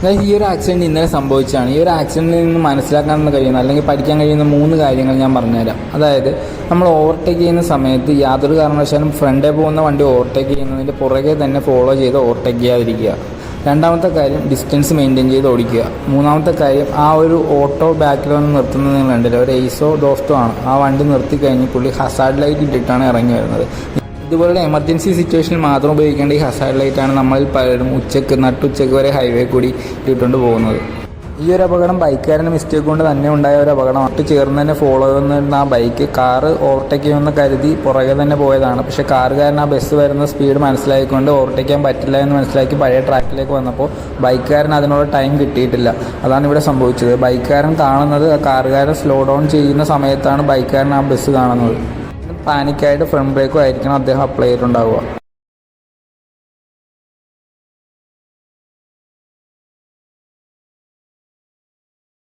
അതായത് ഈ ഒരു ആക്സിഡൻറ്റ് ഇന്നലെ സംഭവിച്ചതാണ്. ഈ ഒരു ആക്സിഡൻറ്റിൽ നിന്ന് മനസ്സിലാക്കാൻ കഴിയുന്ന അല്ലെങ്കിൽ പഠിക്കാൻ കഴിയുന്ന 3 കാര്യങ്ങൾ ഞാൻ പറഞ്ഞുതരാം. അതായത് നമ്മൾ ഓവർടേക്ക് ചെയ്യുന്ന സമയത്ത് യാതൊരു കാരണവശാലും ഫ്രണ്ടേ പോകുന്ന വണ്ടി ഓവർടേക്ക് ചെയ്യുന്നതിൻ്റെ പുറകെ തന്നെ ഫോളോ ചെയ്ത് ഓവർടേക്ക് ചെയ്യാതിരിക്കുക. രണ്ടാമത്തെ കാര്യം ഡിസ്റ്റൻസ് മെയിൻറ്റെയിൻ ചെയ്ത് ഓടിക്കുക. മൂന്നാമത്തെ കാര്യം ആ ഒരു ഓട്ടോ ബാക്കിൽ വന്ന് നിർത്തുന്നത് നിങ്ങൾ കണ്ടില്ല, ഒരു എയ്സോ ദോസ്തോ ആണ്. ആ വണ്ടി നിർത്തി കഴിഞ്ഞ് പുള്ളി ഹസാർഡ് ലൈറ്റ് ഇട്ടിട്ടാണ് ഇറങ്ങി വരുന്നത്. ഇതുപോലുള്ള എമർജൻസി സിറ്റുവേഷനിൽ മാത്രം ഉപയോഗിക്കേണ്ട ഈ ഹസാർഡ് ലൈറ്റാണ് നമ്മളിൽ പലരും നട്ടുച്ചയ്ക്ക് വരെ ഹൈവേ കൂടി ഇട്ടുകൊണ്ട് പോകുന്നത്. ഈ ഒരു അപകടം ബൈക്കുകാരൻ്റെ മിസ്റ്റേക്ക് കൊണ്ട് തന്നെ ഉണ്ടായ ഒരു അപകടം. ഒട്ട് ചേർന്ന് തന്നെ ഫോളോ ചെയ്യുന്ന ആ ബൈക്ക് കാറ് ഓവർടേക്ക് ചെയ്യുമെന്ന് കരുതി പുറകെ തന്നെ പോയതാണ്. പക്ഷേ കാറുകാരൻ ആ ബസ് വരുന്ന സ്പീഡ് മനസ്സിലാക്കിക്കൊണ്ട് ഓവർടേക്ക് ചെയ്യാൻ പറ്റില്ല എന്ന് മനസ്സിലാക്കി പഴയ ട്രാക്കിലേക്ക് വന്നപ്പോൾ ബൈക്കുകാരൻ അതിനുള്ള ടൈം കിട്ടിയിട്ടില്ല. അതാണ് ഇവിടെ സംഭവിച്ചത്. ബൈക്കുകാരൻ കാണുന്നത് കാറുകാരൻ സ്ലോ ഡൗൺ ചെയ്യുന്ന സമയത്താണ് ബൈക്കുകാരൻ ആ ബസ് കാണുന്നത്. പാനിക്കായിട്ട് ഫ്രണ്ട് ബ്രേക്കും ആയിരിക്കണം അദ്ദേഹം അപ്ലൈ ചെയ്തിട്ടുണ്ടാവുക.